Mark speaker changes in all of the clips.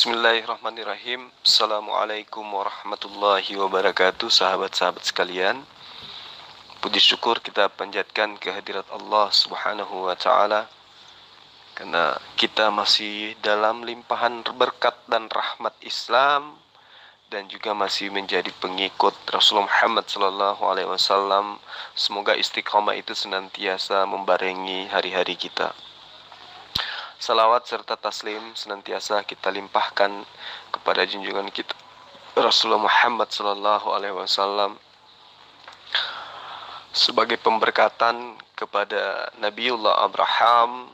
Speaker 1: Bismillahirrahmanirrahim. Assalamualaikum warahmatullahi wabarakatuh. Sahabat-sahabat sekalian, puji syukur kita panjatkan kehadirat Allah subhanahu wa ta'ala, karena kita masih dalam limpahan berkat dan rahmat Islam, dan juga masih menjadi pengikut Rasulullah Muhammad SAW. Semoga istiqamah itu senantiasa membarengi hari-hari kita. Salawat serta taslim senantiasa kita limpahkan kepada junjungan kita Rasulullah Muhammad SAW sebagai pemberkatan kepada Nabiullah Abraham,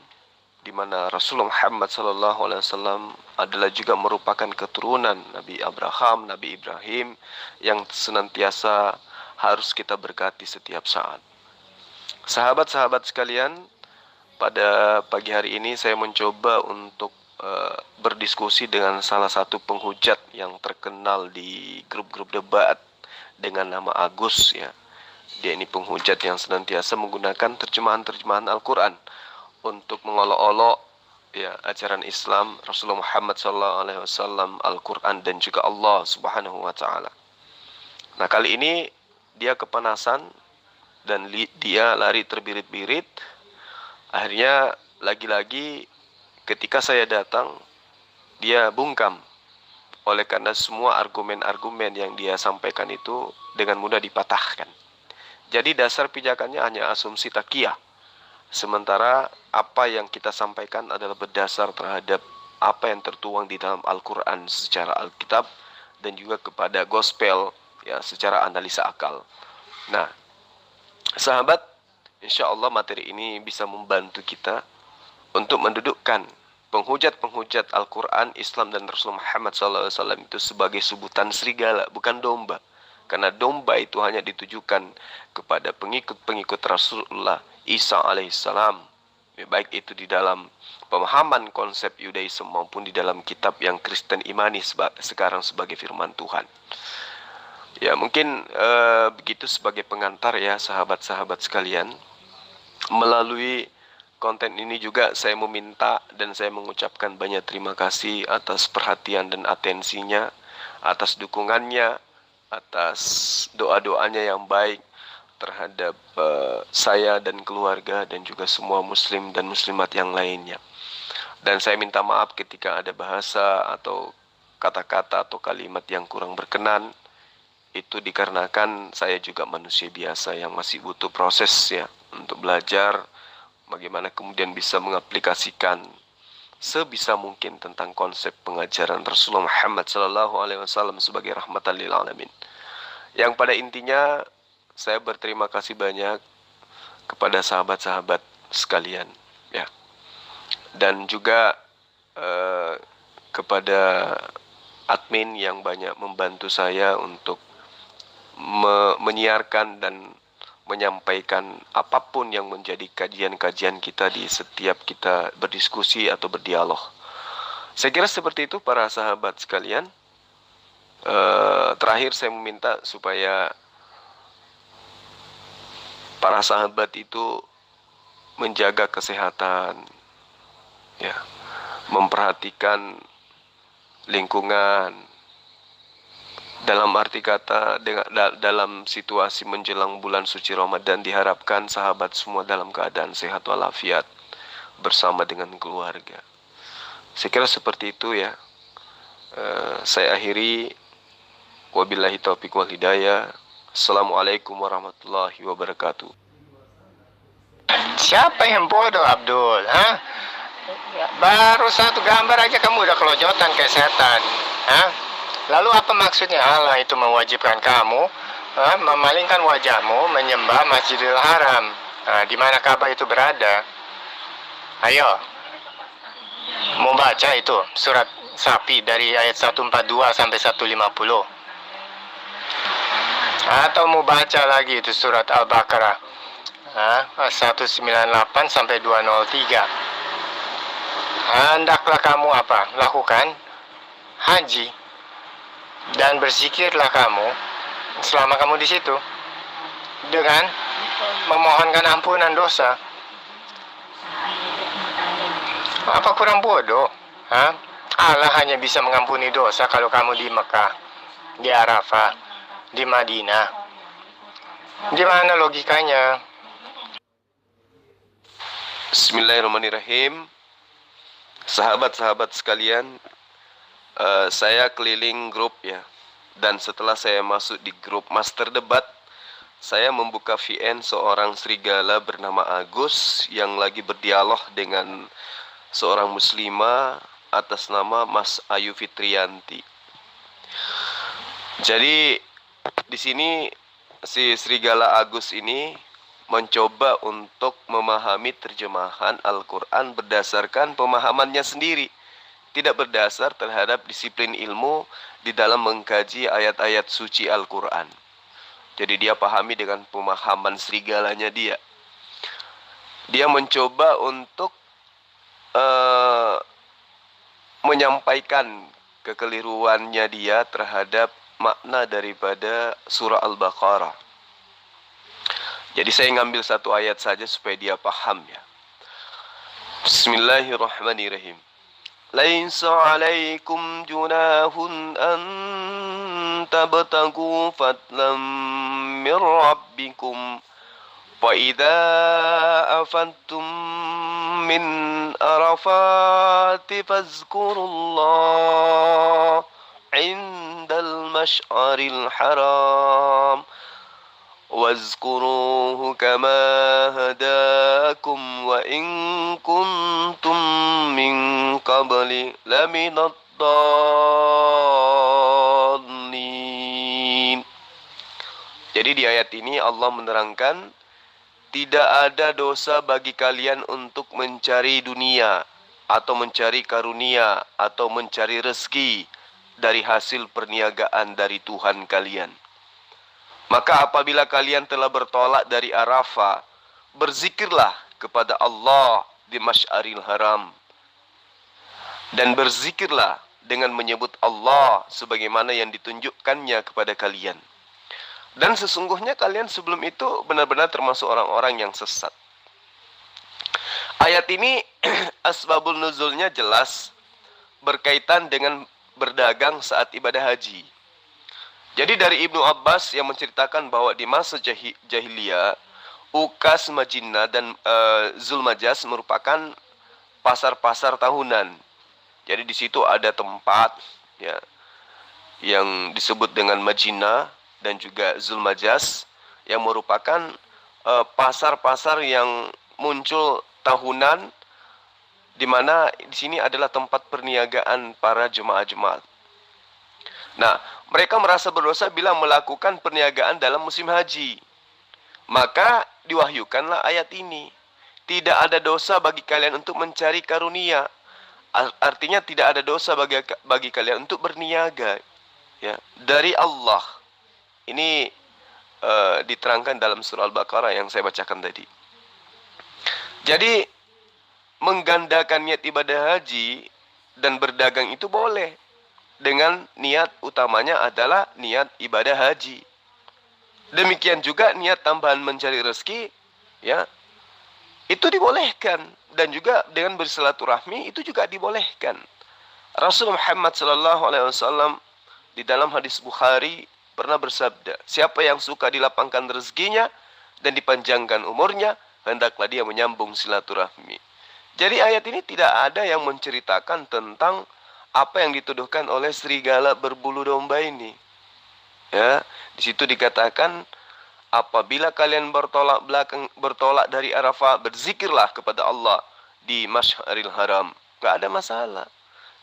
Speaker 1: di mana Rasulullah Muhammad SAW adalah juga merupakan keturunan Nabi Abraham, Nabi Ibrahim, yang senantiasa harus kita berkati setiap saat. Sahabat-sahabat sekalian, pada pagi hari ini saya mencoba untuk berdiskusi dengan salah satu penghujat yang terkenal di grup-grup debat dengan nama Agus, ya. Dia ini penghujat yang senantiasa menggunakan terjemahan-terjemahan Al-Quran untuk mengolok-olok, ya, ajaran Islam, Rasulullah Muhammad SAW, Al-Quran, dan juga Allah Subhanahu wa Ta'ala. Nah, kali ini dia kepanasan dan dia lari terbirit-birit. Akhirnya lagi-lagi ketika saya datang, dia bungkam. Oleh karena semua argumen-argumen yang dia sampaikan itu dengan mudah dipatahkan. Jadi dasar pijakannya hanya asumsi takiyah. Sementara apa yang kita sampaikan adalah berdasar terhadap apa yang tertuang di dalam Al-Quran secara Alkitab, dan juga kepada gospel, ya, secara analisa akal. Nah, sahabat, insya Allah materi ini bisa membantu kita untuk mendudukkan penghujat-penghujat Al-Quran, Islam, dan Rasulullah Muhammad SAW itu sebagai sebutan serigala, bukan domba. Karena domba itu hanya ditujukan kepada pengikut-pengikut Rasulullah Isa alaihissalam, baik itu di dalam pemahaman konsep Yudaisme maupun di dalam kitab yang Kristen imani sekarang sebagai firman Tuhan. Ya, mungkin begitu sebagai pengantar, ya, sahabat-sahabat sekalian. Melalui konten ini juga saya meminta dan saya mengucapkan banyak terima kasih atas perhatian dan atensinya, atas dukungannya, atas doa-doanya yang baik terhadap saya dan keluarga, dan juga semua muslim dan muslimat yang lainnya. Dan saya minta maaf ketika ada bahasa atau kata-kata atau kalimat yang kurang berkenan. Itu dikarenakan saya juga manusia biasa yang masih butuh proses, ya, untuk belajar bagaimana kemudian bisa mengaplikasikan sebisa mungkin tentang konsep pengajaran Rasulullah Muhammad SAW sebagai rahmatan lil alamin. Yang pada intinya saya berterima kasih banyak kepada sahabat-sahabat sekalian, ya, dan juga kepada admin yang banyak membantu saya untuk menyiarkan dan menyampaikan apapun yang menjadi kajian-kajian kita di setiap kita berdiskusi atau berdialog. Saya kira seperti itu para sahabat sekalian. Terakhir saya meminta supaya para sahabat itu menjaga kesehatan, ya, memperhatikan lingkungan. Dalam arti kata, dalam situasi menjelang bulan suci Ramadan, diharapkan sahabat semua dalam keadaan sehat walafiat bersama dengan keluarga. Saya kira seperti itu, ya. Saya akhiri, wabillahi taufiq wal hidayah. Assalamualaikum warahmatullahi wabarakatuh.
Speaker 2: Siapa yang bodoh, Abdul? Hah? Baru satu gambar aja kamu udah kelojotan kayak setan. Hah? Lalu apa maksudnya? Allah itu mewajibkan kamu memalingkan wajahmu menyembah Masjidil Haram. Di mana Ka'bah itu berada? Ayo, mau baca itu surat Sapi dari ayat 142 sampai 150. Atau mau baca lagi itu surat Al-Baqarah 198 sampai 203. Hendaklah kamu apa? Lakukan haji dan berzikirlah kamu selama kamu di situ dengan memohonkan ampunan dosa. Apa kurang bodoh? Allah hanya bisa mengampuni dosa kalau kamu di Mekah, di Arafah, di Madinah. Di mana logikanya?
Speaker 1: Bismillahirrahmanirrahim. Sahabat-sahabat sekalian, saya keliling grup ya. Dan setelah saya masuk di grup Master Debat, saya membuka VN seorang serigala bernama Agus yang lagi berdialog dengan seorang muslimah atas nama Mas Ayu Fitrianti. Jadi di sini si serigala Agus ini mencoba untuk memahami terjemahan Al-Quran berdasarkan pemahamannya sendiri, tidak berdasar terhadap disiplin ilmu di dalam mengkaji ayat-ayat suci Al-Quran. Jadi dia pahami dengan pemahaman serigalanya dia. Dia mencoba untuk menyampaikan kekeliruannya dia terhadap makna daripada surah Al-Baqarah. Jadi saya ngambil satu ayat saja supaya dia paham ya. Bismillahirrahmanirrahim. Laisa 'alaikum junahun an tabtagu fadlan min rabbikum wa idza afantum min arafati fazkurullah 'indal mash'aril haram واذكروه كما هداكم وإن كنتم من قبل لمن الضالين. Jadi di ayat ini Allah menerangkan tidak ada dosa bagi kalian untuk mencari dunia atau mencari karunia atau mencari rezeki dari hasil perniagaan dari Tuhan kalian. Maka apabila kalian telah bertolak dari Arafah, berzikirlah kepada Allah di Masy'aril Haram. Dan berzikirlah dengan menyebut Allah sebagaimana yang ditunjukkannya kepada kalian. Dan sesungguhnya kalian sebelum itu benar-benar termasuk orang-orang yang sesat. Ayat ini asbabul nuzulnya jelas berkaitan dengan berdagang saat ibadah haji. Jadi dari Ibnu Abbas yang menceritakan bahwa di masa jahiliyah, Ukas, Majinah dan Zulmajas merupakan pasar-pasar tahunan. Jadi di situ ada tempat ya yang disebut dengan Majinah dan juga Zulmajas yang merupakan pasar-pasar yang muncul tahunan, di mana di sini adalah tempat perniagaan para jemaah-jemaah. Nah, mereka merasa berdosa bila melakukan perniagaan dalam musim haji. Maka diwahyukanlah ayat ini. Tidak ada dosa bagi kalian untuk mencari karunia. Artinya tidak ada dosa bagi kalian untuk berniaga ya, dari Allah. Ini diterangkan dalam surah Al-Baqarah yang saya bacakan tadi. Jadi menggandakan niat ibadah haji dan berdagang itu boleh, dengan niat utamanya adalah niat ibadah haji. Demikian juga niat tambahan mencari rezeki ya, itu dibolehkan. Dan juga dengan bersilaturahmi itu juga dibolehkan. Rasulullah Muhammad SAW di dalam hadis Bukhari pernah bersabda, siapa yang suka dilapangkan rezekinya dan dipanjangkan umurnya, hendaklah dia menyambung silaturahmi. Jadi ayat ini tidak ada yang menceritakan tentang apa yang dituduhkan oleh serigala berbulu domba ini. Ya, di situ dikatakan apabila kalian bertolak dari Arafah, berzikirlah kepada Allah di Masy'aril Haram. Enggak ada masalah.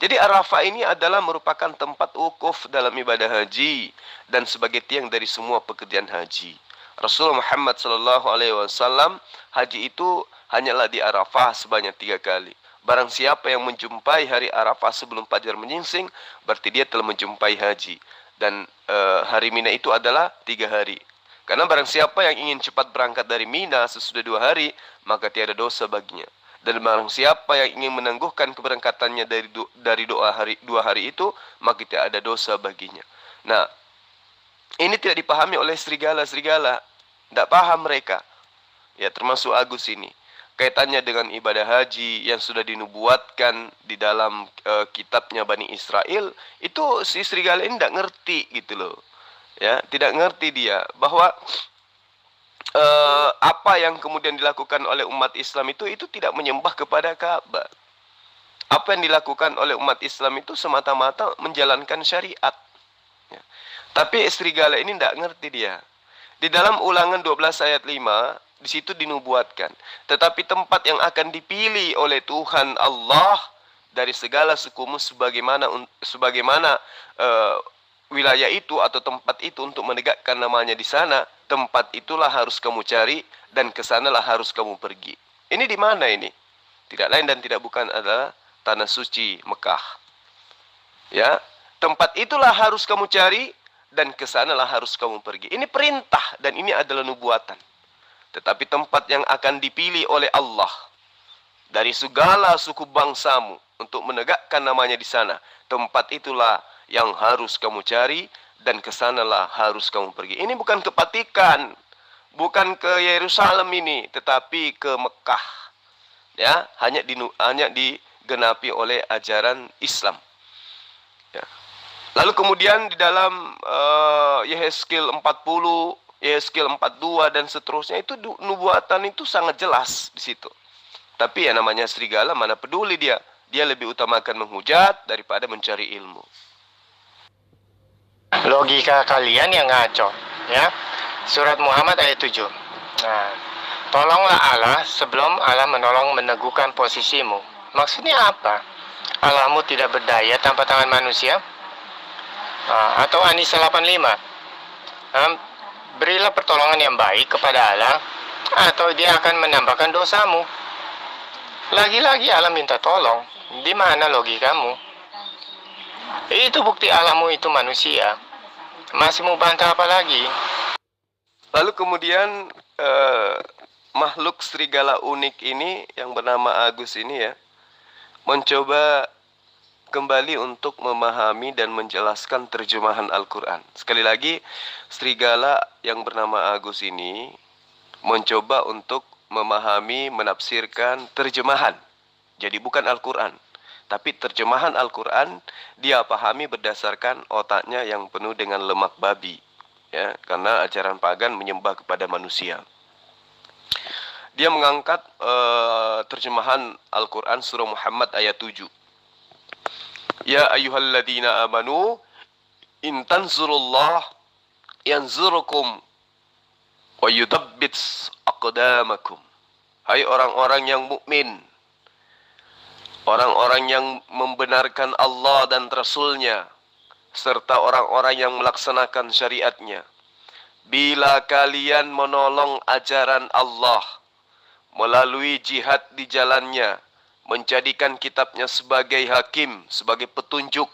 Speaker 1: Jadi Arafah ini adalah merupakan tempat wukuf dalam ibadah haji dan sebagai tiang dari semua pekerjaan haji. Rasulullah Muhammad SAW haji itu hanyalah di Arafah sebanyak 3 kali. Barang siapa yang menjumpai hari Arafah sebelum fajar menyingsing, berarti dia telah menjumpai haji. Dan hari Mina itu adalah 3 hari. Karena barang siapa yang ingin cepat berangkat dari Mina sesudah 2 hari, maka tiada dosa baginya. Dan barang siapa yang ingin menangguhkan keberangkatannya dari 2 hari itu, maka tidak ada dosa baginya. Nah, ini tidak dipahami oleh serigala-serigala. Tidak paham mereka. Ya, termasuk Agus ini. kaitannya dengan ibadah haji yang sudah dinubuatkan di dalam kitabnya Bani Israel, itu si serigala ini tidak ngerti gitu loh. Ya, tidak ngerti dia bahwa apa yang kemudian dilakukan oleh umat Islam itu tidak menyembah kepada Ka'bah. Apa yang dilakukan oleh umat Islam itu semata-mata menjalankan syariat. Ya. Tapi serigala ini tidak ngerti dia. Di dalam Ulangan 12 ayat 5, di situ dinubuatkan. Tetapi tempat yang akan dipilih oleh Tuhan Allah dari segala sukumu sebagaimana wilayah itu atau tempat itu untuk menegakkan namanya di sana, tempat itulah harus kamu cari dan ke sanalah harus kamu pergi. Ini di mana ini? Tidak lain dan tidak bukan adalah tanah suci Mekah. Ya, tempat itulah harus kamu cari dan ke sanalah harus kamu pergi. Ini perintah dan ini adalah nubuatan. Tetapi tempat yang akan dipilih oleh Allah dari segala suku bangsamu untuk menegakkan namanya di sana, tempat itulah yang harus kamu cari dan ke sanalah harus kamu pergi. Ini bukan ke Vatikan, bukan ke Yerusalem ini, tetapi ke Mekah. Ya, hanya digenapi oleh ajaran Islam. Ya. Lalu kemudian di dalam Yehezkiel 40, Yehezkiel 42 dan seterusnya itu nubuatan itu sangat jelas di situ. Tapi ya namanya serigala mana peduli dia. Dia lebih utamakan menghujat daripada mencari ilmu.
Speaker 2: Logika kalian yang ngaco, ya. Surat Muhammad ayat 7. Nah, tolonglah Allah sebelum Allah menolong meneguhkan posisimu. Maksudnya apa? Allahmu tidak berdaya tanpa tangan manusia? Atau An-Nisa 85. Berilah pertolongan yang baik kepada Allah, atau dia akan menambahkan dosamu. Lagi-lagi Allah minta tolong. Di mana logikamu? Itu bukti Allahmu itu manusia. Masih mau bantah apa lagi?
Speaker 1: Lalu kemudian makhluk serigala unik ini yang bernama Agus ini ya, mencoba kembali untuk memahami dan menjelaskan terjemahan Al-Quran. Sekali lagi, serigala yang bernama Agus ini mencoba untuk memahami, menafsirkan terjemahan. Jadi bukan Al-Quran, tapi terjemahan Al-Quran dia pahami berdasarkan otaknya yang penuh dengan lemak babi. Ya, karena ajaran pagan menyembah kepada manusia. Dia mengangkat terjemahan Al-Quran surah Muhammad ayat 7. Ya ayyuhalladzina amanu in tanzurullah yanzurukum wa yudabbits aqdamakum. Hai orang-orang yang mukmin, orang-orang yang membenarkan Allah dan Rasul-Nya, serta orang-orang yang melaksanakan syariatnya. Bila kalian menolong ajaran Allah melalui jihad di jalannya, menjadikan kitabnya sebagai hakim, sebagai petunjuk,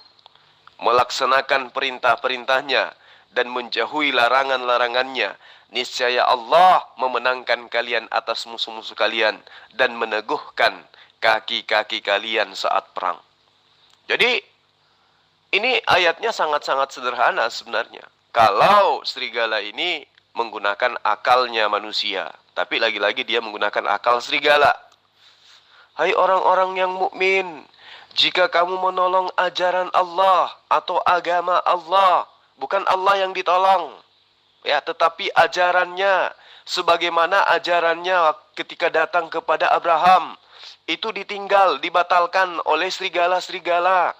Speaker 1: melaksanakan perintah-perintahnya, dan menjauhi larangan-larangannya, niscaya Allah memenangkan kalian atas musuh-musuh kalian, dan meneguhkan kaki-kaki kalian saat perang. Jadi, ini ayatnya sangat-sangat sederhana sebenarnya. Kalau serigala ini menggunakan akalnya manusia, tapi lagi-lagi dia menggunakan akal serigala. Hai orang-orang yang mukmin, jika kamu menolong ajaran Allah atau agama Allah, bukan Allah yang ditolong, ya, tetapi ajarannya, sebagaimana ajarannya ketika datang kepada Abraham, itu ditinggal, dibatalkan oleh serigala-serigala.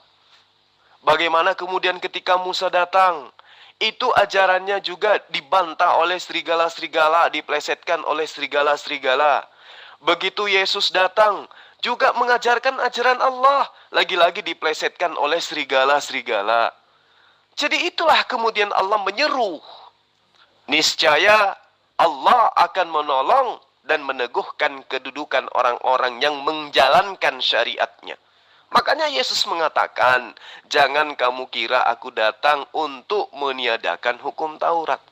Speaker 1: Bagaimana kemudian ketika Musa datang, itu ajarannya juga dibantah oleh serigala-serigala, diplesetkan oleh serigala-serigala. Begitu Yesus datang, juga mengajarkan ajaran Allah, lagi-lagi diplesetkan oleh serigala-serigala. Jadi itulah kemudian Allah menyeru, niscaya Allah akan menolong dan meneguhkan kedudukan orang-orang yang menjalankan syariatnya. Makanya Yesus mengatakan, jangan kamu kira aku datang untuk meniadakan hukum Taurat.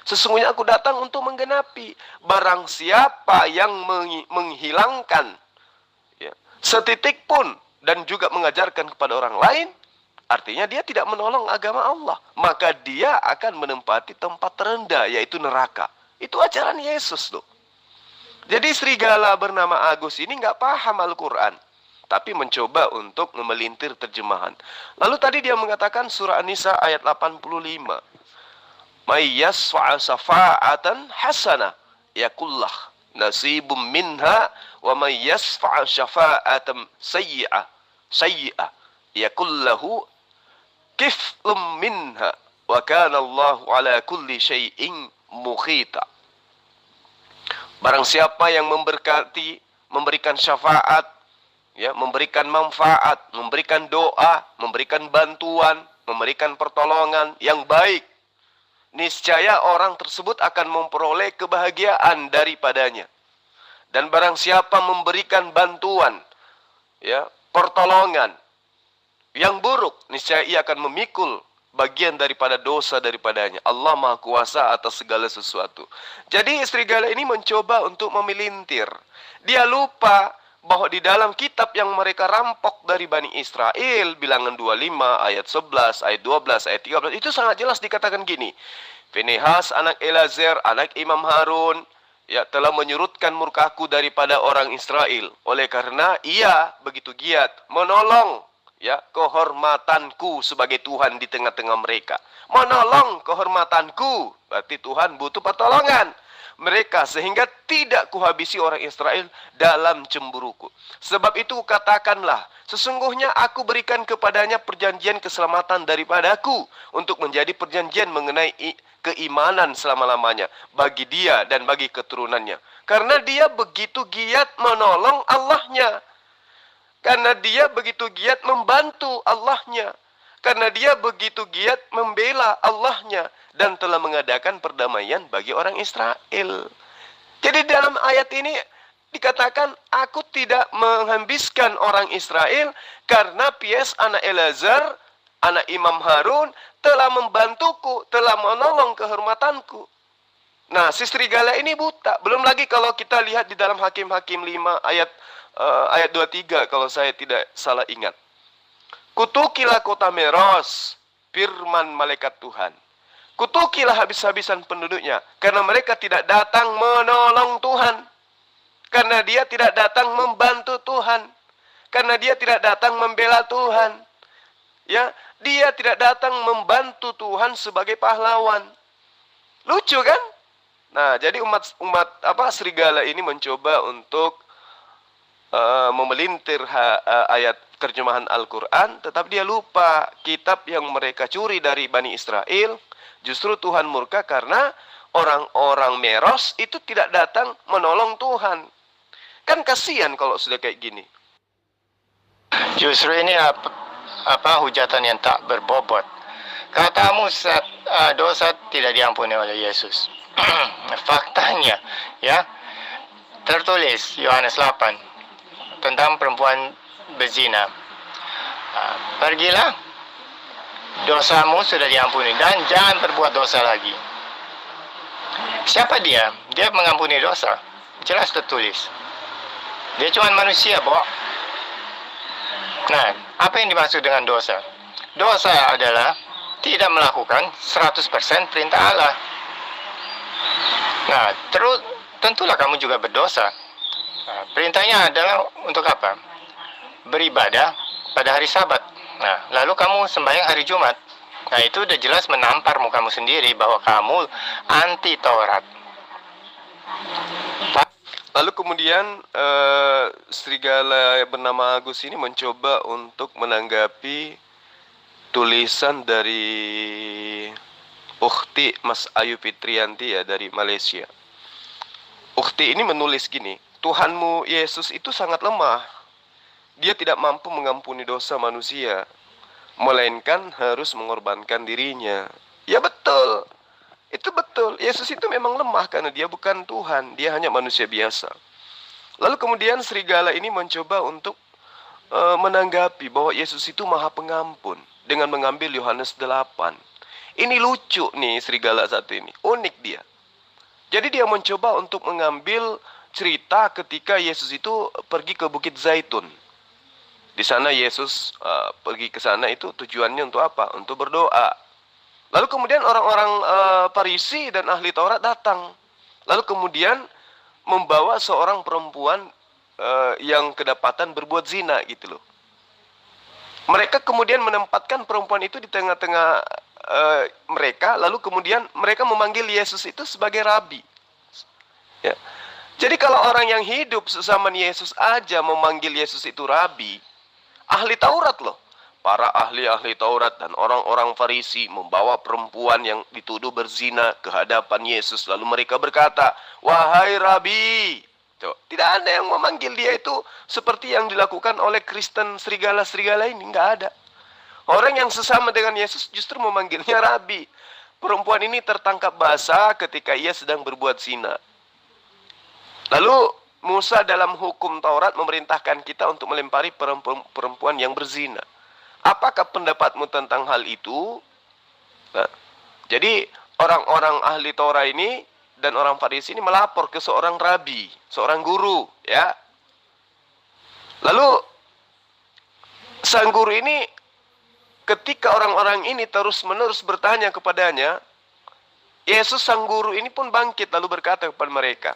Speaker 1: Sesungguhnya aku datang untuk menggenapi. Barang siapa yang menghilangkan setitik pun dan juga mengajarkan kepada orang lain, artinya dia tidak menolong agama Allah, maka dia akan menempati tempat terendah, yaitu neraka. Itu ajaran Yesus loh. Jadi serigala bernama Agus ini nggak paham Al-Quran, tapi mencoba untuk memelintir terjemahan. Lalu tadi dia mengatakan surah An-Nisa ayat 85. May yasfa'a syafa'atan hasanah yakullah nasibum minha wa may yasfa'a syafa'atan sayyi'ah yakullahu kiflum minha wa kana Allahu ala kulli syai'in mukhita. Barang siapa yang memberkati, memberikan syafaat, ya, memberikan manfaat, memberikan doa, memberikan bantuan, memberikan pertolongan yang baik, niscaya orang tersebut akan memperoleh kebahagiaan daripadanya. Dan barang siapa memberikan bantuan, ya, pertolongan yang buruk, niscaya ia akan memikul bagian daripada dosa daripadanya. Allah Maha Kuasa atas segala sesuatu. Jadi serigala ini mencoba untuk memelintir. Dia lupa bahwa di dalam kitab yang mereka rampok dari Bani Israel, bilangan 25, ayat 11, ayat 12, ayat 13, itu sangat jelas dikatakan gini. Finehas anak Elazar, anak Imam Harun, ya, telah menyurutkan murkaku daripada orang Israel. Oleh karena ia begitu giat menolong, ya, kehormatanku sebagai Tuhan di tengah-tengah mereka. Menolong kehormatanku, berarti Tuhan butuh pertolongan mereka, sehingga tidak kuhabisi orang Israel dalam cemburuku. Sebab itu katakanlah, sesungguhnya aku berikan kepadanya perjanjian keselamatan daripadaku, untuk menjadi perjanjian mengenai keimanan selama-lamanya bagi dia dan bagi keturunannya. Karena dia begitu giat menolong Allahnya. Karena dia begitu giat membantu Allahnya. Karena dia begitu giat membela Allahnya. Dan telah mengadakan perdamaian bagi orang Israel. Jadi dalam ayat ini dikatakan, aku tidak menghabiskan orang Israel karena Pies anak Elazar, anak Imam Harun, telah membantuku, telah menolong kehormatanku. Nah, si serigala ini buta. Belum lagi kalau kita lihat di dalam Hakim-Hakim 5 ayat 23 kalau saya tidak salah ingat. Kutukilah kota Meros, firman malaikat Tuhan. Kutukilah habis-habisan penduduknya, karena mereka tidak datang menolong Tuhan. Karena dia tidak datang membantu Tuhan. Karena dia tidak datang membela Tuhan. Ya, dia tidak datang membantu Tuhan sebagai pahlawan. Lucu kan? Nah, jadi umat serigala ini mencoba untuk memelintir ayat terjemahan Al-Quran, tetapi dia lupa kitab yang mereka curi dari Bani Israel. Justru Tuhan murka karena orang-orang Meros itu tidak datang menolong Tuhan. Kan kasihan kalau sudah kayak gini.
Speaker 2: Justru ini hujatan yang tak berbobot. Katamu dosa tidak diampuni oleh Yesus. Faktanya, ya, tertulis Yohanes 8 tentang perempuan berzina. Pergilah, dosamu sudah diampuni dan jangan berbuat dosa lagi. Siapa dia? Dia mengampuni dosa. Jelas tertulis. Dia cuma manusia, Bo. Nah, apa yang dimaksud dengan dosa? Dosa adalah tidak melakukan 100% perintah Allah. Nah, tentulah kamu juga berdosa. Nah, perintahnya adalah untuk apa? Beribadah pada hari Sabat. Nah, lalu kamu sembahyang hari Jumat. Nah, itu udah jelas menampar mukamu sendiri bahwa kamu anti Taurat.
Speaker 1: Lalu kemudian serigala bernama Agus ini mencoba untuk menanggapi tulisan dari Ukhti Mas Ayu Fitrianti, ya, dari Malaysia. Ukhti ini menulis gini, Tuhanmu Yesus itu sangat lemah. Dia tidak mampu mengampuni dosa manusia, melainkan harus mengorbankan dirinya. Ya betul, itu betul. Yesus itu memang lemah karena dia bukan Tuhan, dia hanya manusia biasa. Lalu kemudian serigala ini mencoba untuk menanggapi bahwa Yesus itu maha pengampun dengan mengambil Yohanes 8. Ini lucu nih serigala satu ini, unik dia. Jadi dia mencoba untuk mengambil cerita ketika Yesus itu pergi ke Bukit Zaitun. Di sana Yesus pergi ke sana itu tujuannya untuk apa? Untuk berdoa. Lalu kemudian orang-orang Farisi dan ahli Taurat datang. Lalu kemudian membawa seorang perempuan yang kedapatan berbuat zina gitu loh. Mereka kemudian menempatkan perempuan itu di tengah-tengah mereka, lalu kemudian mereka memanggil Yesus itu sebagai rabi. Ya. Jadi kalau orang yang hidup sesama Yesus aja memanggil Yesus itu rabi, ahli Taurat loh. Para ahli-ahli Taurat dan orang-orang Farisi membawa perempuan yang dituduh berzina ke hadapan Yesus. Lalu mereka berkata, "Wahai Rabi." Tidak ada yang memanggil dia itu seperti yang dilakukan oleh Kristen serigala-serigala ini. Nggak ada. Orang yang sesama dengan Yesus justru memanggilnya Rabi. Perempuan ini tertangkap basah ketika ia sedang berbuat zina. Lalu Musa dalam hukum Taurat memerintahkan kita untuk melempari perempuan yang berzina. Apakah pendapatmu tentang hal itu? Nah, jadi orang-orang ahli Taurat ini dan orang Farisi ini melapor ke seorang rabi, seorang guru, ya. Lalu sang guru ini, ketika orang-orang ini terus-menerus bertanya kepadanya, Yesus sang guru ini pun bangkit lalu berkata kepada mereka,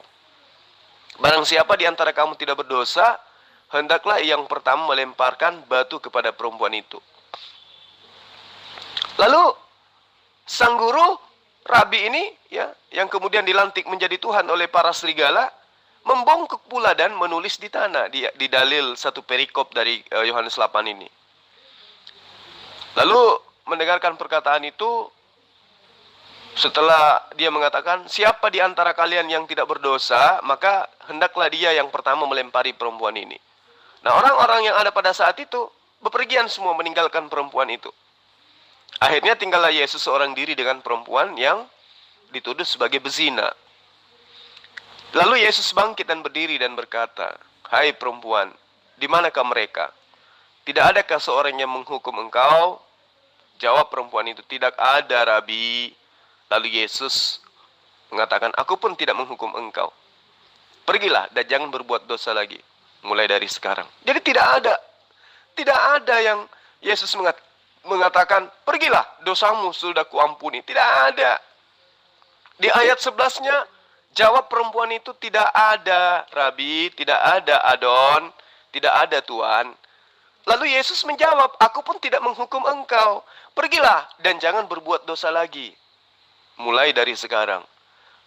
Speaker 1: "Barang siapa di antara kamu tidak berdosa, hendaklah yang pertama melemparkan batu kepada perempuan itu." Lalu sang guru Rabi ini, ya, yang kemudian dilantik menjadi Tuhan oleh para serigala, membongkok pula dan menulis di tanah di dalil satu perikop dari Yohanes 8 ini. Lalu mendengarkan perkataan itu, setelah dia mengatakan, "Siapa di antara kalian yang tidak berdosa, maka hendaklah dia yang pertama melempari perempuan ini." Nah, orang-orang yang ada pada saat itu bepergian semua meninggalkan perempuan itu. Akhirnya tinggallah Yesus seorang diri dengan perempuan yang dituduh sebagai bezina. Lalu Yesus bangkit dan berdiri dan berkata, "Hai perempuan, di manakah mereka? Tidak adakah seorang yang menghukum engkau?" Jawab perempuan itu, "Tidak ada, Rabi." Lalu Yesus mengatakan, "Aku pun tidak menghukum engkau. Pergilah dan jangan berbuat dosa lagi mulai dari sekarang." Jadi tidak ada yang Yesus mengatakan, "Pergilah, dosamu sudah kuampuni." Tidak ada. Di ayat 11-nya, jawab perempuan itu, "Tidak ada, Rabi, tidak ada, Adon, tidak ada, Tuhan." Lalu Yesus menjawab, "Aku pun tidak menghukum engkau. Pergilah dan jangan berbuat dosa lagi mulai dari sekarang."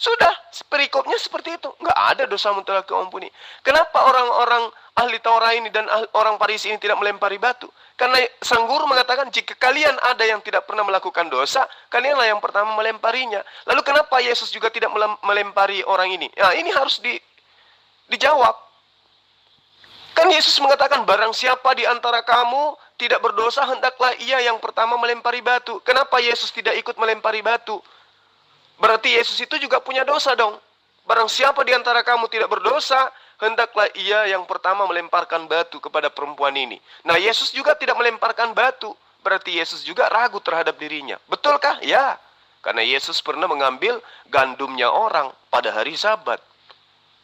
Speaker 1: Sudah, perikopnya seperti itu. Nggak ada dosamu telah kuampuni. Kenapa orang-orang ahli Taurat ini dan orang Farisi ini tidak melempari batu? Karena sang guru mengatakan, jika kalian ada yang tidak pernah melakukan dosa, kalianlah yang pertama melemparinya. Lalu kenapa Yesus juga tidak melempari orang ini? Nah, ini harus dijawab. Kan Yesus mengatakan, "Barang siapa di antara kamu tidak berdosa, hendaklah ia yang pertama melempari batu." Kenapa Yesus tidak ikut melempari batu? Berarti Yesus itu juga punya dosa dong. Barang siapa di antara kamu tidak berdosa, hendaklah ia yang pertama melemparkan batu kepada perempuan ini. Nah, Yesus juga tidak melemparkan batu. Berarti Yesus juga ragu terhadap dirinya. Betulkah? Ya. Karena Yesus pernah mengambil gandumnya orang pada hari Sabat.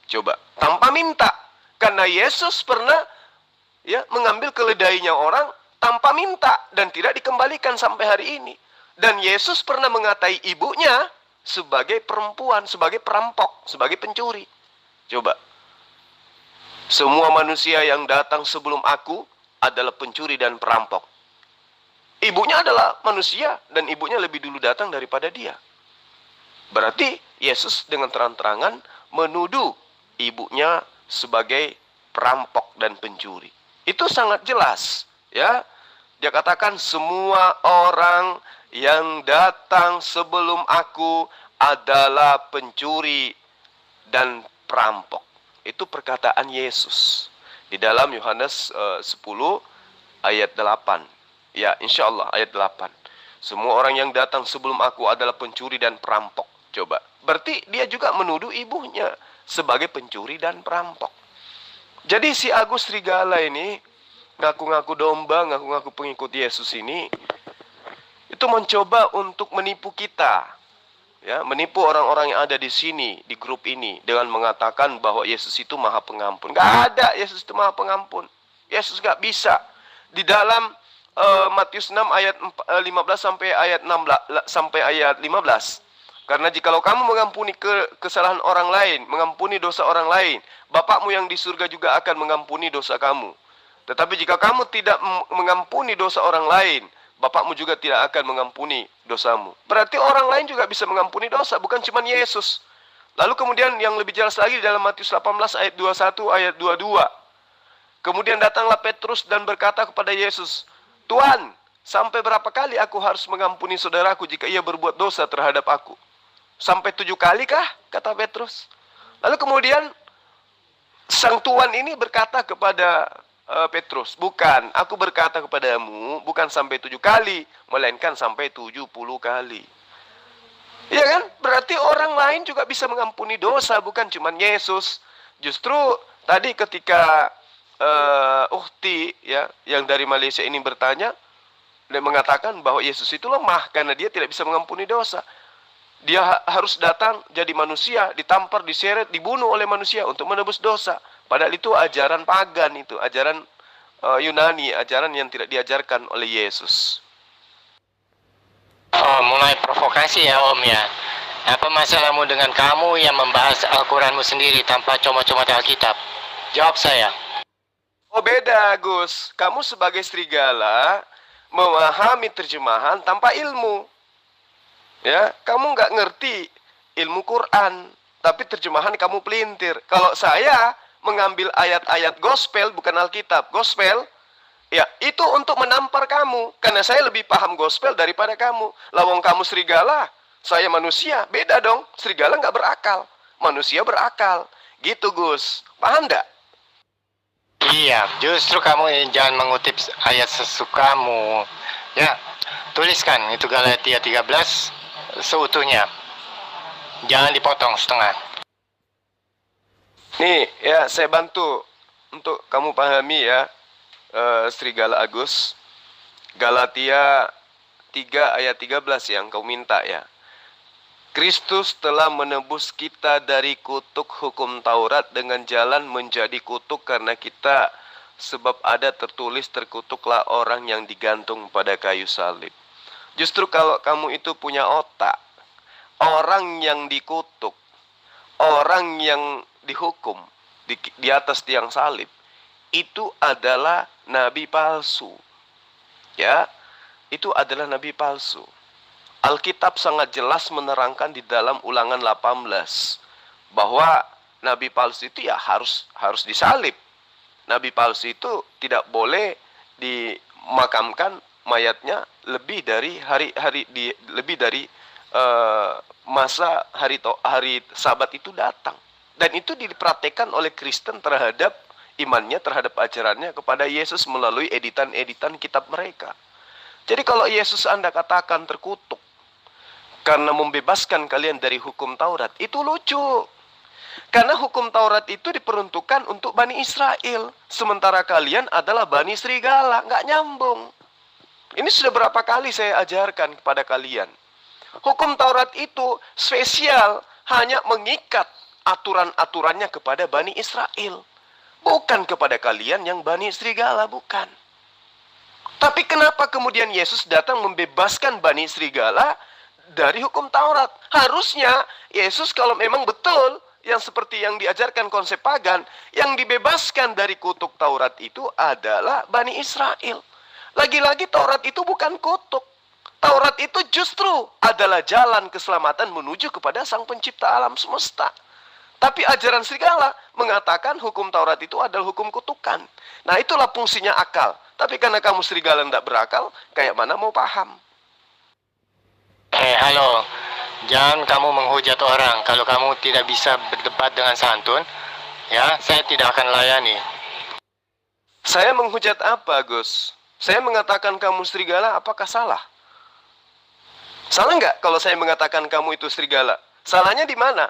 Speaker 1: Coba, tanpa minta. Karena Yesus pernah mengambil keledainya orang tanpa minta dan tidak dikembalikan sampai hari ini. Dan Yesus pernah mengatai ibunya sebagai perempuan, sebagai perampok, sebagai pencuri. Coba. Semua manusia yang datang sebelum aku adalah pencuri dan perampok. Ibunya adalah manusia dan ibunya lebih dulu datang daripada dia. Berarti Yesus dengan terang-terangan menuduh ibunya sebagai perampok dan pencuri. Itu sangat jelas, ya. Dia katakan semua orang yang datang sebelum aku adalah pencuri dan perampok. Itu perkataan Yesus di dalam Yohanes 10 ayat 8. Ya, insya Allah ayat 8. Semua orang yang datang sebelum aku adalah pencuri dan perampok. Coba. Berarti dia juga menuduh ibunya sebagai pencuri dan perampok. Jadi si Agus Serigala ini ngaku-ngaku domba, ngaku-ngaku pengikut Yesus ini itu mencoba untuk menipu kita, ya, menipu orang-orang yang ada di sini, di grup ini, dengan mengatakan bahwa Yesus itu Maha Pengampun. Gak ada Yesus itu Maha Pengampun. Yesus gak bisa. Di dalam Matius 6 ayat 15 sampai ayat 16 sampai ayat 15, Karena jikalau kamu mengampuni kesalahan orang lain, mengampuni dosa orang lain, Bapakmu yang di surga juga akan mengampuni dosa kamu. Tetapi jika kamu tidak mengampuni dosa orang lain, Bapakmu juga tidak akan mengampuni dosamu. Berarti orang lain juga bisa mengampuni dosa, bukan cuma Yesus. Lalu kemudian yang lebih jelas lagi dalam Matius 18 ayat 21 ayat 22. Kemudian datanglah Petrus dan berkata kepada Yesus, Tuhan, sampai berapa kali aku harus mengampuni saudaraku jika ia berbuat dosa terhadap aku? Sampai 7 kali kah? Kata Petrus. Lalu kemudian sang Tuhan ini berkata kepada Petrus, bukan, aku berkata kepadamu, bukan sampai 7 kali, melainkan sampai 70 kali. Ya kan? Berarti orang lain juga bisa mengampuni dosa, bukan cuma Yesus. Justru tadi ketika Uhti ya, yang dari Malaysia ini bertanya, dia mengatakan bahwa Yesus itu lemah karena dia tidak bisa mengampuni dosa. Dia harus datang jadi manusia, ditampar, diseret, dibunuh oleh manusia untuk menebus dosa. Padahal itu ajaran pagan, itu ajaran Yunani, ajaran yang tidak diajarkan oleh Yesus.
Speaker 2: Oh, mulai provokasi ya Om ya. Apa masalahmu dengan kamu yang membahas Al-Quranmu sendiri tanpa comot-comot Alkitab? Jawab saya.
Speaker 1: Oh beda Gus, kamu sebagai serigala memahami terjemahan tanpa ilmu. Ya, kamu nggak ngerti ilmu Quran, tapi terjemahan kamu pelintir. Kalau saya mengambil ayat-ayat gospel, bukan Alkitab, gospel, ya itu untuk menampar kamu, karena saya lebih paham gospel daripada kamu. Lawang kamu serigala, saya manusia, beda dong. Serigala nggak berakal, manusia berakal. Gitu Gus, paham nggak?
Speaker 2: Iya, justru kamu jangan mengutip ayat sesukamu. Ya, tuliskan itu Galatia 13 seutuhnya. Jangan dipotong setengah.
Speaker 1: Nih, ya saya bantu untuk kamu pahami ya, Serigala Agus. Galatia 3 ayat 13 yang kau minta ya. Kristus telah menebus kita dari kutuk hukum Taurat dengan jalan menjadi kutuk karena kita, sebab ada tertulis terkutuklah orang yang digantung pada kayu salib. Justru kalau kamu itu punya otak, orang yang dikutuk, orang yang dihukum di atas tiang salib, itu adalah nabi palsu. Ya, itu adalah nabi palsu. Alkitab sangat jelas menerangkan di dalam Ulangan 18 bahwa nabi palsu itu ya harus disalib. Nabi palsu itu tidak boleh dimakamkan mayatnya lebih dari masa hari Sabat itu datang. Dan itu dipraktekkan oleh Kristen terhadap imannya, terhadap ajarannya kepada Yesus melalui editan-editan kitab mereka. Jadi kalau Yesus Anda katakan terkutuk karena membebaskan kalian dari hukum Taurat, itu lucu. Karena hukum Taurat itu diperuntukkan untuk Bani Israel, sementara kalian adalah Bani Serigala, nggak nyambung. Ini sudah berapa kali saya ajarkan kepada kalian. Hukum Taurat itu spesial, hanya mengikat aturan-aturannya kepada Bani Israel, bukan kepada kalian yang Bani Serigala, bukan. Tapi kenapa kemudian Yesus datang membebaskan Bani Serigala dari hukum Taurat? Harusnya Yesus kalau memang betul yang seperti yang diajarkan konsep pagan, yang dibebaskan dari kutuk Taurat itu adalah Bani Israel. Lagi-lagi Taurat itu bukan kutuk. Taurat itu justru adalah jalan keselamatan menuju kepada Sang Pencipta alam semesta. Tapi ajaran serigala mengatakan hukum Taurat itu adalah hukum kutukan. Nah, itulah fungsinya akal. Tapi karena kamu serigala tidak berakal, kayak mana mau paham?
Speaker 2: Halo, jangan kamu menghujat orang. Kalau kamu tidak bisa berdebat dengan santun, ya, saya tidak akan layani.
Speaker 1: Saya menghujat apa, Gus? Saya mengatakan kamu serigala, apakah salah? Salah nggak kalau saya mengatakan kamu itu serigala? Salahnya di mana?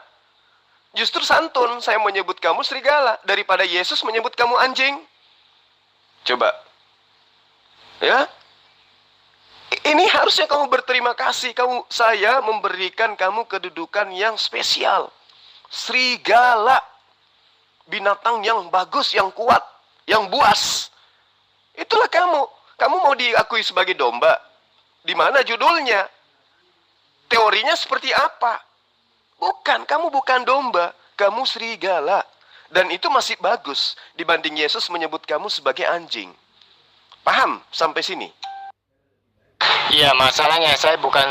Speaker 1: Justru santun saya menyebut kamu serigala daripada Yesus menyebut kamu anjing. Coba. Ya? Ini harusnya kamu berterima kasih. Saya memberikan kamu kedudukan yang spesial. Serigala. Binatang yang bagus, yang kuat, yang buas. Itulah kamu. Kamu mau diakui sebagai domba? Di mana judulnya? Teorinya seperti apa? Bukan, kamu bukan domba, kamu serigala. Dan itu masih bagus dibanding Yesus menyebut kamu sebagai anjing. Paham sampai sini?
Speaker 2: Iya, masalahnya saya bukan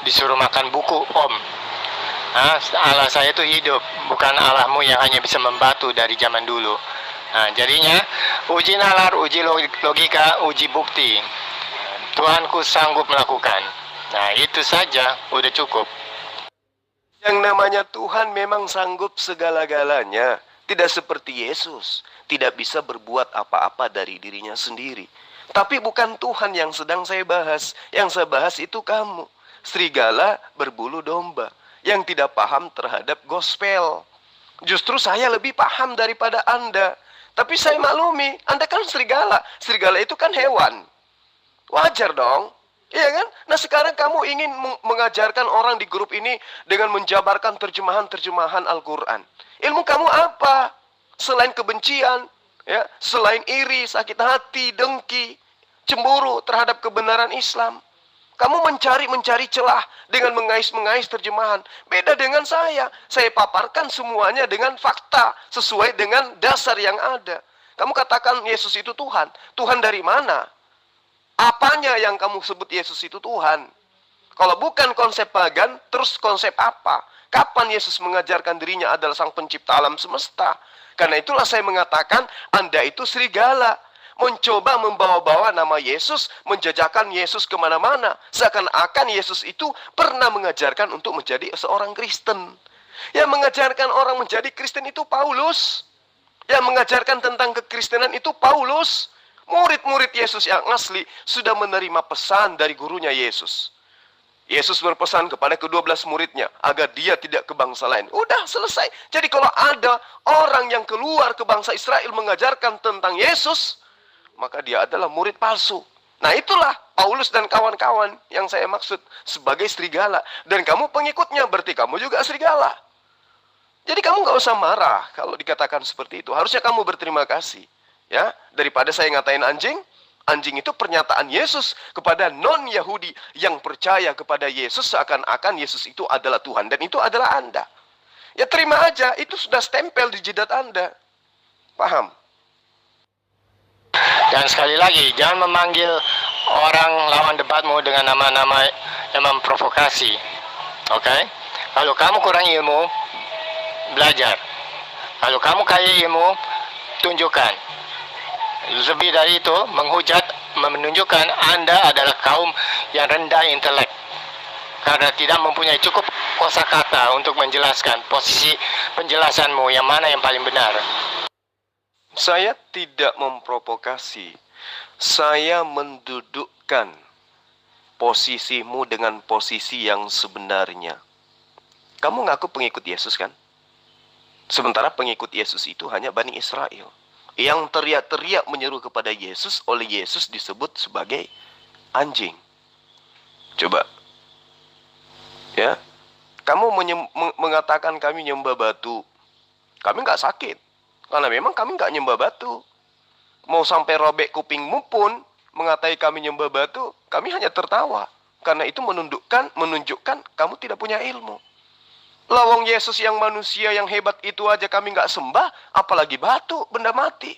Speaker 2: disuruh makan buku, Om. Allah saya itu hidup, bukan Allahmu yang hanya bisa membatu dari zaman dulu. Jadinya uji nalar, uji logika, uji bukti. Tuhanku sanggup melakukan. Nah, itu saja, udah cukup.
Speaker 1: Yang namanya Tuhan memang sanggup segala-galanya. Tidak seperti Yesus, tidak bisa berbuat apa-apa dari dirinya sendiri. Tapi bukan Tuhan yang sedang saya bahas. Yang saya bahas itu kamu, serigala berbulu domba, yang tidak paham terhadap gospel. Justru saya lebih paham daripada Anda. Tapi saya maklumi, Anda kan serigala. Serigala itu kan hewan. Wajar dong. Iya kan? Nah sekarang kamu ingin mengajarkan orang di grup ini dengan menjabarkan terjemahan-terjemahan Al-Quran. Ilmu kamu apa? Selain kebencian, ya, selain iri, sakit hati, dengki, cemburu terhadap kebenaran Islam. Kamu mencari celah dengan mengais-mengais terjemahan. Beda dengan saya. Saya paparkan semuanya dengan fakta, sesuai dengan dasar yang ada. Kamu katakan Yesus itu Tuhan. Tuhan dari mana? Apanya yang kamu sebut Yesus itu Tuhan? Kalau bukan konsep pagan, terus konsep apa? Kapan Yesus mengajarkan dirinya adalah sang pencipta alam semesta? Karena itulah saya mengatakan Anda itu serigala. Mencoba membawa-bawa nama Yesus, menjajakan Yesus kemana-mana. Seakan-akan Yesus itu pernah mengajarkan untuk menjadi seorang Kristen. Yang mengajarkan orang menjadi Kristen itu Paulus. Yang mengajarkan tentang kekristenan itu Paulus. Murid-murid Yesus yang asli sudah menerima pesan dari gurunya Yesus. Yesus berpesan kepada ke-12 muridnya agar dia tidak ke bangsa lain. Udah selesai. Jadi kalau ada orang yang keluar ke bangsa Israel mengajarkan tentang Yesus, maka dia adalah murid palsu. Nah itulah Paulus dan kawan-kawan yang saya maksud sebagai serigala. Dan kamu pengikutnya, berarti kamu juga serigala. Jadi kamu gak usah marah kalau dikatakan seperti itu. Harusnya kamu berterima kasih. Ya, daripada saya ngatain anjing. Anjing itu pernyataan Yesus kepada non-Yahudi yang percaya kepada Yesus seakan-akan Yesus itu adalah Tuhan. Dan itu adalah Anda. Ya terima aja, itu sudah stempel di jidat Anda. Paham?
Speaker 2: Dan sekali lagi, jangan memanggil orang lawan debatmu dengan nama-nama yang memprovokasi. Oke? Kalau kamu kurang ilmu, belajar. Kalau kamu kaya ilmu, tunjukkan. Lebih dari itu, menghujat, menunjukkan Anda adalah kaum yang rendah intelek. Karena tidak mempunyai cukup kosakata untuk menjelaskan posisi penjelasanmu yang mana yang paling benar.
Speaker 1: Saya tidak memprovokasi. Saya mendudukkan posisimu dengan posisi yang sebenarnya. Kamu ngaku pengikut Yesus kan? Sementara pengikut Yesus itu hanya Bani Israel. Yang teriak-teriak menyeru kepada Yesus, oleh Yesus disebut sebagai anjing. Coba. Ya. Kamu mengatakan kami nyembah batu. Kami nggak sakit. Karena memang kami nggak nyembah batu. Mau sampai robek kupingmu pun mengatai kami nyembah batu, kami hanya tertawa. Karena itu menunjukkan kamu tidak punya ilmu. Lawang Yesus yang manusia yang hebat itu aja kami nggak sembah, apalagi batu, benda mati.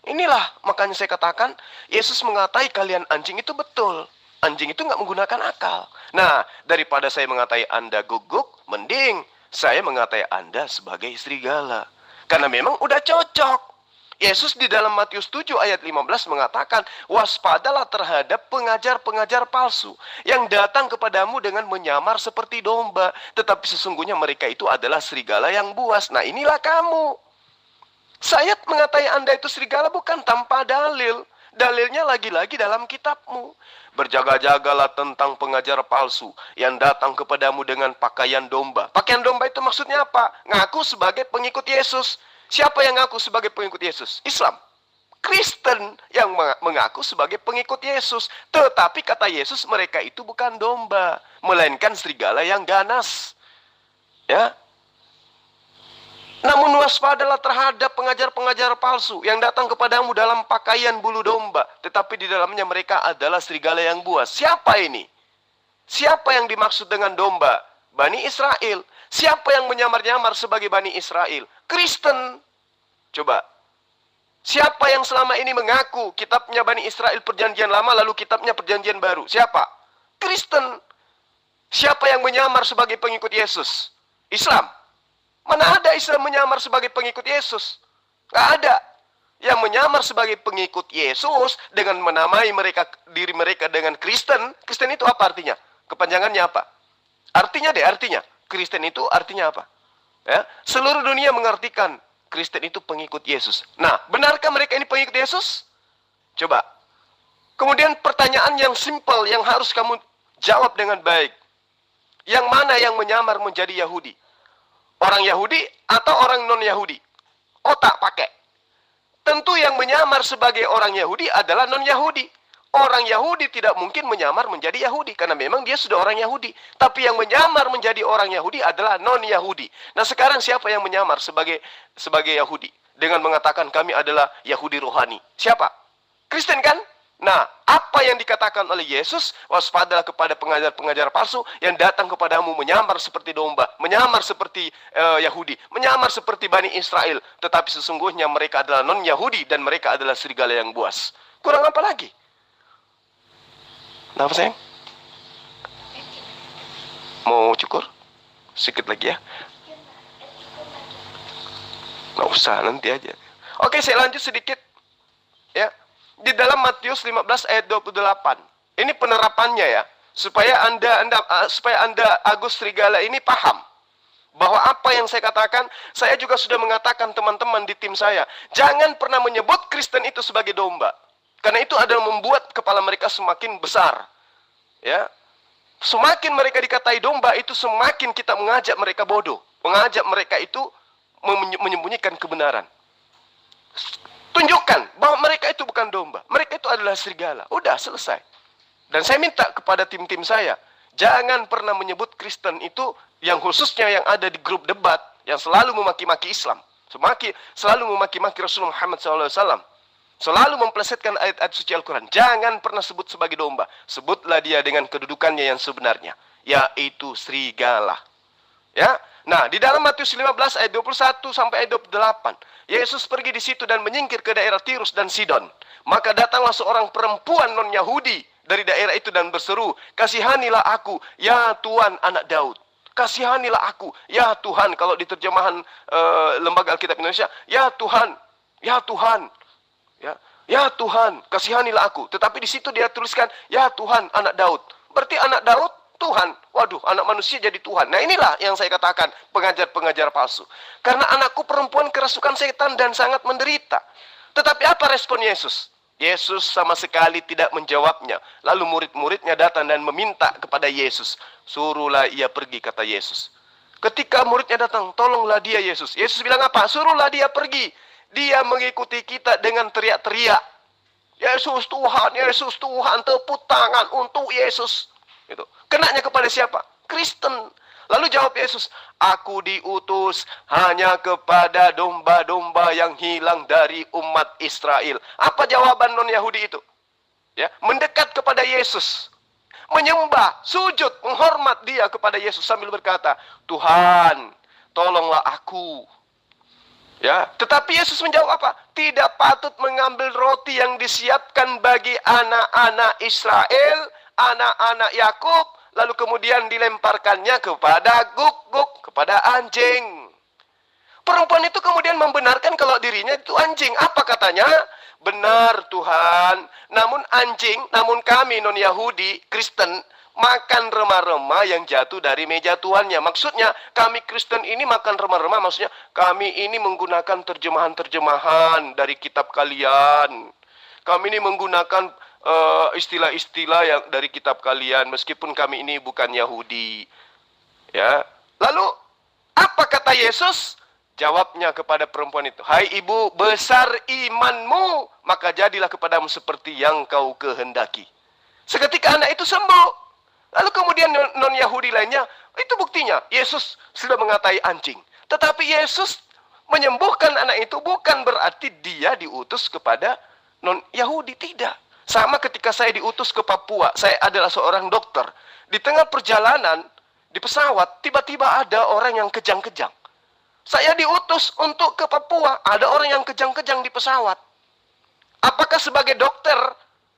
Speaker 1: Inilah makanya saya katakan, Yesus mengatai kalian anjing itu betul. Anjing itu nggak menggunakan akal. Nah, daripada saya mengatai Anda guguk, mending saya mengatai Anda sebagai serigala. Karena memang udah cocok. Yesus di dalam Matius 7 ayat 15 mengatakan, waspadalah terhadap pengajar-pengajar palsu yang datang kepadamu dengan menyamar seperti domba, tetapi sesungguhnya mereka itu adalah serigala yang buas. Nah inilah kamu. Saya mengatai Anda itu serigala bukan tanpa dalil. Dalilnya lagi-lagi dalam kitabmu. Berjaga-jagalah tentang pengajar palsu yang datang kepadamu dengan pakaian domba. Pakaian domba itu maksudnya apa? Ngaku sebagai pengikut Yesus. Siapa yang mengaku sebagai pengikut Yesus? Islam. Kristen yang mengaku sebagai pengikut Yesus. Tetapi kata Yesus, mereka itu bukan domba, melainkan serigala yang ganas. Ya. Namun waspadalah terhadap pengajar-pengajar palsu yang datang kepadamu dalam pakaian bulu domba, tetapi di dalamnya mereka adalah serigala yang buas. Siapa ini? Siapa yang dimaksud dengan domba? Bani Israel. Siapa yang menyamar-nyamar sebagai Bani Israel? Kristen. Coba. Siapa yang selama ini mengaku kitabnya Bani Israel perjanjian lama lalu kitabnya perjanjian baru? Siapa? Kristen. Siapa yang menyamar sebagai pengikut Yesus? Islam. Mana ada Islam menyamar sebagai pengikut Yesus? Nggak ada. Yang menyamar sebagai pengikut Yesus dengan menamai diri mereka dengan Kristen. Kristen itu apa artinya? Kepanjangannya apa? Artinya. Kristen itu artinya apa? Ya, seluruh dunia mengartikan Kristen itu pengikut Yesus. Nah, benarkah mereka ini pengikut Yesus? Coba. Kemudian pertanyaan yang simpel yang harus kamu jawab dengan baik. Yang mana yang menyamar menjadi Yahudi? Orang Yahudi atau orang non-Yahudi? Otak pakai. Tentu yang menyamar sebagai orang Yahudi adalah non-Yahudi. Orang Yahudi tidak mungkin menyamar menjadi Yahudi karena memang dia sudah orang Yahudi. Tapi yang menyamar menjadi orang Yahudi adalah non-Yahudi. Nah, sekarang siapa yang menyamar sebagai Yahudi dengan mengatakan kami adalah Yahudi rohani? Siapa? Kristen kan? Nah, apa yang dikatakan oleh Yesus? Waspadalah kepada pengajar-pengajar palsu yang datang kepadamu menyamar seperti domba, menyamar seperti Yahudi, menyamar seperti Bani Israel. Tetapi sesungguhnya mereka adalah non-Yahudi dan mereka adalah serigala yang buas. Kurang apa lagi? Kenapa sayang? Mau cukur? Sedikit lagi ya. Nggak usah, nanti aja. Oke, saya lanjut sedikit. Ya. Di dalam Matius 15 ayat 28. Ini penerapannya ya. Supaya Anda Agus Serigala ini paham. Bahwa apa yang saya katakan, saya juga sudah mengatakan teman-teman di tim saya. Jangan pernah menyebut Kristen itu sebagai domba. Karena itu adalah membuat kepala mereka semakin besar. Ya. Semakin mereka dikatai domba, itu semakin kita mengajak mereka bodoh. Mengajak mereka itu menyembunyikan kebenaran. Tunjukkan bahwa mereka itu bukan domba. Mereka itu adalah serigala. Udah, selesai. Dan saya minta kepada tim-tim saya, jangan pernah menyebut Kristen itu yang khususnya yang ada di grup debat, yang selalu memaki-maki Islam. Selalu memaki-maki Rasulullah Muhammad SAW. Selalu memplesetkan ayat-ayat suci Al-Quran. Jangan pernah sebut sebagai domba. Sebutlah dia dengan kedudukannya yang sebenarnya. Yaitu serigala. Ya. Nah, di dalam Matius 15 ayat 21 sampai ayat 28, Yesus pergi di situ dan menyingkir ke daerah Tirus dan Sidon. Maka datanglah seorang perempuan non-Yahudi dari daerah itu dan berseru, "Kasihanilah aku, ya Tuhan anak Daud. Kasihanilah aku, ya Tuhan." Kalau di terjemahan Lembaga Alkitab Indonesia, "Ya Tuhan, ya Tuhan." Ya Tuhan, kasihanilah aku. Tetapi di situ dia tuliskan, "Ya Tuhan anak Daud." Berarti anak Daud Tuhan. Waduh, anak manusia jadi Tuhan. Nah, inilah yang saya katakan, pengajar-pengajar palsu. Karena anakku perempuan kerasukan setan dan sangat menderita. Tetapi apa respon Yesus? Yesus sama sekali tidak menjawabnya. Lalu murid-muridnya datang dan meminta kepada Yesus. "Suruhlah ia pergi," kata Yesus. Ketika muridnya datang, "Tolonglah dia Yesus." Yesus bilang apa? "Suruhlah dia pergi." Dia mengikuti kita dengan teriak-teriak. "Yesus Tuhan, tepuk tangan untuk Yesus." Gitu. Kenanya kepada siapa? Kristen. Lalu jawab Yesus, "Aku diutus hanya kepada domba-domba yang hilang dari umat Israel." Apa jawaban non-Yahudi itu? Ya, mendekat kepada Yesus. Menyembah, sujud, menghormat dia kepada Yesus sambil berkata, "Tuhan, tolonglah aku." Ya, tetapi Yesus menjawab apa? Tidak patut mengambil roti yang disiapkan bagi anak-anak Israel, anak-anak Yakub, lalu kemudian dilemparkannya kepada guguk, kepada anjing. Perempuan itu kemudian membenarkan kalau dirinya itu anjing. Apa katanya? "Benar Tuhan, namun kami non-Yahudi, Kristen, makan remah-remah yang jatuh dari meja tuannya." Maksudnya, kami Kristen ini makan remah-remah, maksudnya kami ini menggunakan terjemahan-terjemahan dari kitab kalian. Kami ini menggunakan istilah-istilah yang dari kitab kalian, meskipun kami ini bukan Yahudi. Ya. Lalu, apa kata Yesus? Jawabnya kepada perempuan itu, "Hai ibu, besar imanmu, maka jadilah kepadamu seperti yang kau kehendaki." Seketika anak itu sembuh. Lalu kemudian non-Yahudi lainnya, itu buktinya, Yesus sudah mengatai anjing. Tetapi Yesus menyembuhkan anak itu bukan berarti dia diutus kepada non-Yahudi, tidak. Sama ketika saya diutus ke Papua, saya adalah seorang dokter. Di tengah perjalanan, di pesawat, tiba-tiba ada orang yang kejang-kejang. Saya diutus untuk ke Papua, ada orang yang kejang-kejang di pesawat. Apakah sebagai dokter,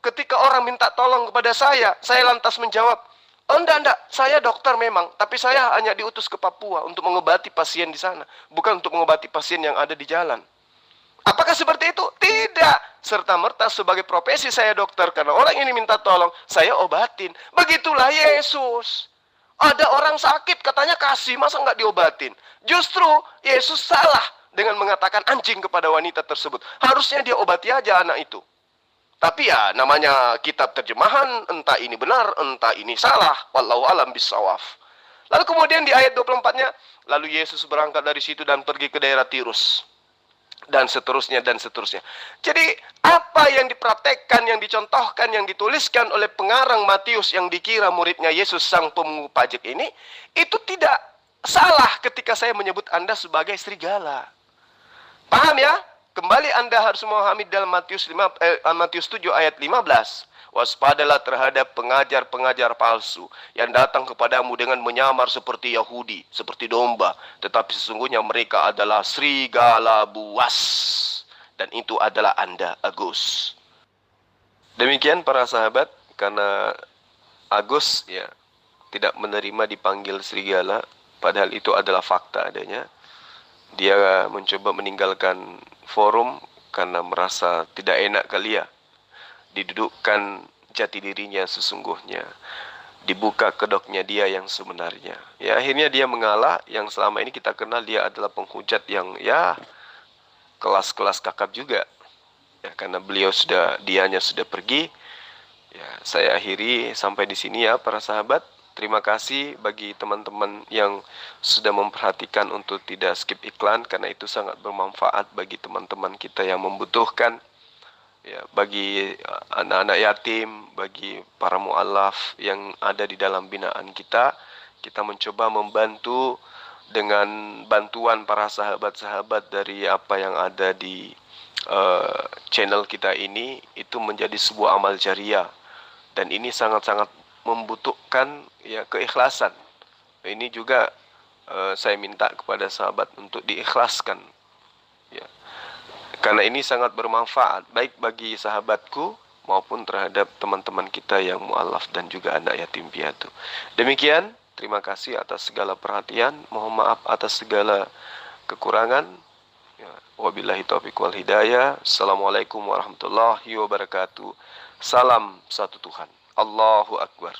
Speaker 1: ketika orang minta tolong kepada saya lantas menjawab, oh enggak, saya dokter memang, tapi saya hanya diutus ke Papua untuk mengobati pasien di sana, bukan untuk mengobati pasien yang ada di jalan. Apakah seperti itu? Tidak. Serta-merta sebagai profesi saya dokter, karena orang ini minta tolong, saya obatin. Begitulah Yesus. Ada orang sakit, katanya kasih, masa nggak diobatin? Justru Yesus salah dengan mengatakan anjing kepada wanita tersebut. Harusnya dia obati aja anak itu. Tapi ya namanya kitab terjemahan, entah ini benar, entah ini salah. Wallahu alam bisawaf. Lalu kemudian di ayat 24-nya, lalu Yesus berangkat dari situ dan pergi ke daerah Tirus. Dan seterusnya, dan seterusnya. Jadi, apa yang dipraktekkan, yang dicontohkan, yang dituliskan oleh pengarang Matius yang dikira muridnya Yesus sang pemungut pajak ini, itu tidak salah ketika saya menyebut Anda sebagai serigala. Paham ya? Kembali Anda harus memahami dalam Matius 7 ayat 15. Waspadalah terhadap pengajar-pengajar palsu yang datang kepadamu dengan menyamar seperti Yahudi, seperti domba, tetapi sesungguhnya mereka adalah serigala buas. Dan itu adalah Anda, Agus. Demikian para sahabat, karena Agus ya tidak menerima dipanggil serigala, padahal itu adalah fakta adanya. Dia mencoba meninggalkan forum karena merasa tidak enak kali ya. Didudukkan jati dirinya sesungguhnya, dibuka kedoknya dia yang sebenarnya. Ya akhirnya dia mengalah. Yang selama ini kita kenal dia adalah penghujat yang ya kelas-kelas kakap juga. Ya karena dianya sudah pergi. Ya saya akhiri sampai di sini ya para sahabat. Terima kasih bagi teman-teman yang sudah memperhatikan untuk tidak skip iklan, karena itu sangat bermanfaat bagi teman-teman kita yang membutuhkan. Ya, bagi anak-anak yatim, bagi para mu'alaf yang ada di dalam binaan kita, kita mencoba membantu dengan bantuan para sahabat-sahabat dari apa yang ada di channel kita ini, itu menjadi sebuah amal jariah. Dan ini sangat-sangat membutuhkan ya keikhlasan. Ini juga saya minta kepada sahabat untuk diikhlaskan. Ya. Karena ini sangat bermanfaat baik bagi sahabatku maupun terhadap teman-teman kita yang mu'alaf dan juga anak yatim piatu. Demikian, terima kasih atas segala perhatian. Mohon maaf atas segala kekurangan. Ya, wabillahi taufiq wal hidayah. Assalamualaikum warahmatullahi wabarakatuh. Salam satu Tuhan. Allahu Akbar.